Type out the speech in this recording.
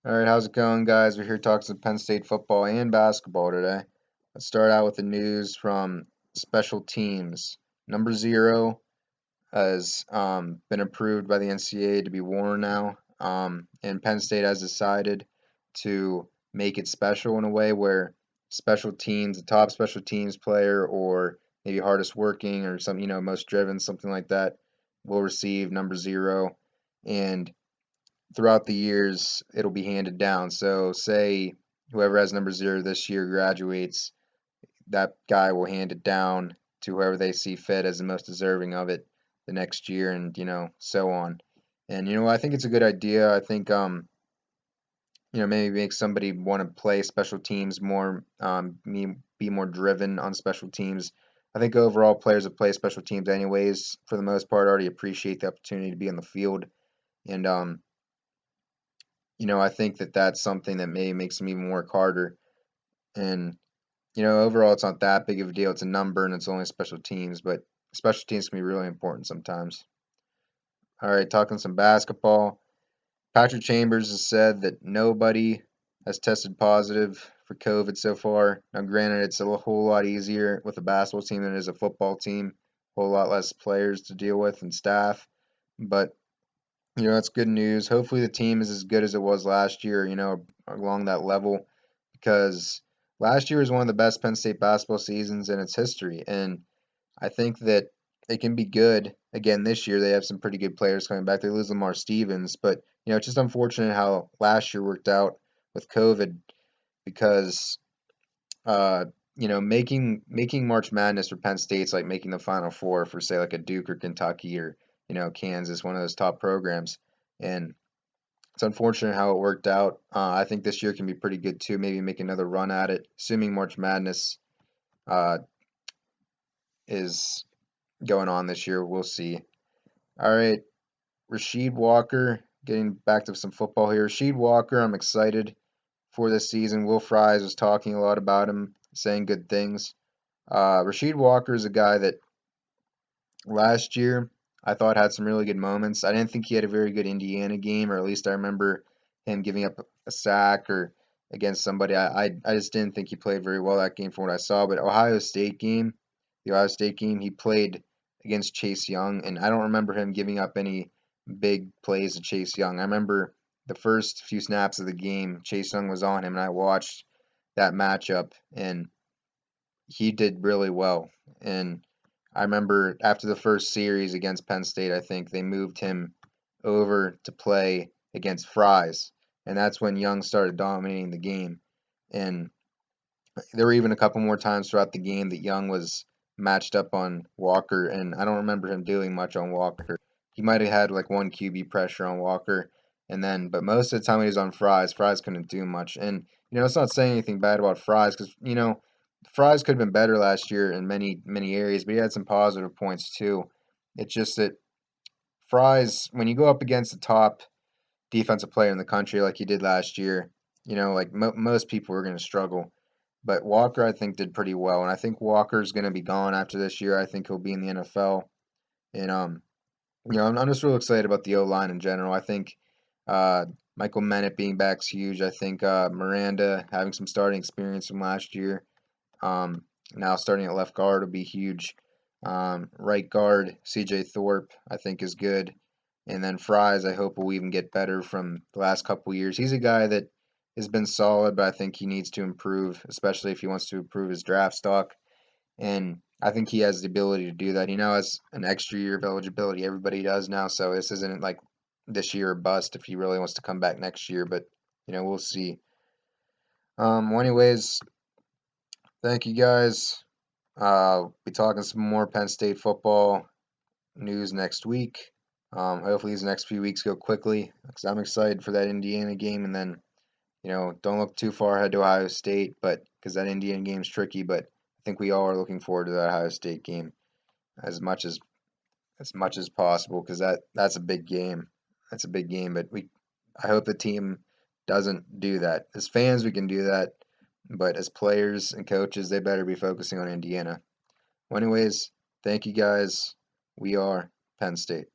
All right, how's it going, guys? We're here talking some Penn State football and basketball today. Let's start out with the news from special teams. Number zero has been approved by the NCAA to be worn now, and Penn State has decided to make it special in a way where special teams, the top special teams player, or maybe hardest working, or some, most driven, something like that, will receive number zero. And throughout the years, it'll be handed down. So, say whoever has number zero this year graduates, that guy will hand it down to whoever they see fit as the most deserving of it the next year, and so on. And I think it's a good idea. I think maybe make somebody want to play special teams more, be more driven on special teams. I think overall players that play special teams, anyways, for the most part, already appreciate the opportunity to be on the field, and I think that that's something that maybe makes them even work harder. And, overall, it's not that big of a deal. It's a number and it's only special teams, but special teams can be really important sometimes. All right, talking some basketball. Patrick Chambers has said that nobody has tested positive for COVID so far. Now, granted, it's a whole lot easier with a basketball team than it is a football team, a whole lot less players to deal with and staff. But that's good news. Hopefully, the team is as good as it was last year, along that level, because last year was one of the best Penn State basketball seasons in its history. And I think that it can be good again this year. They have some pretty good players coming back. They lose Lamar Stevens, but, it's just unfortunate how last year worked out with COVID because, uh, making March Madness for Penn State's like making the Final Four for, say, like a Duke or Kentucky or, Kansas, one of those top programs. And it's unfortunate how it worked out. I think this year can be pretty good too. Maybe make another run at it, assuming March Madness uh, is going on this year. We'll see. All right, Rasheed Walker. Getting back to some football here. Rasheed Walker, I'm excited for this season. Will Fries was talking a lot about him, saying good things. Rasheed Walker is a guy that last year I thought had some really good moments. I didn't think he had a very good Indiana game, or at least I remember him giving up a sack or against somebody. I just didn't think he played very well that game from what I saw. But the Ohio State game, he played against Chase Young, and I don't remember him giving up any big plays to Chase Young. I remember the first few snaps of the game, Chase Young was on him, and I watched that matchup, and he did really well. And I remember after the first series against Penn State, I think they moved him over to play against Fries, and that's when Young started dominating the game. And there were even a couple more times throughout the game that Young was matched up on Walker, and I don't remember him doing much on Walker. He might have had like one QB pressure on Walker, but most of the time he was on Fries. Fries couldn't do much, and it's not saying anything bad about Fries because Fries could have been better last year in many areas, but he had some positive points too. It's just that Fries, when you go up against the top defensive player in the country like he did last year, like most people are going to struggle. But Walker, I think, did pretty well, and I think Walker's going to be gone after this year. I think he'll be in the NFL, and I'm just real excited about the O line in general. I think uh, Michael Bennett being back is huge. I think Miranda having some starting experience from last year, now starting at left guard will be huge. Right guard C.J. Thorpe, I think, is good. And then Fries, I hope will even get better from the last couple years. He's a guy that has been solid, but I think he needs to improve, especially if he wants to improve his draft stock. And I think he has the ability to do that. He now has an extra year of eligibility. Everybody does now, so this isn't like this year or bust if he really wants to come back next year. But we'll see. Well, anyways, thank you guys. Be talking some more Penn State football news next week. Hopefully these next few weeks go quickly because I'm excited for that Indiana game, and then don't look too far ahead to Ohio State, but because that Indiana game's tricky. But I think we all are looking forward to that Ohio State game as much as possible because that's a big game. That's a big game, but I hope the team doesn't do that. As fans, we can do that, but as players and coaches, they better be focusing on Indiana. Well, anyways, thank you guys. We are Penn State.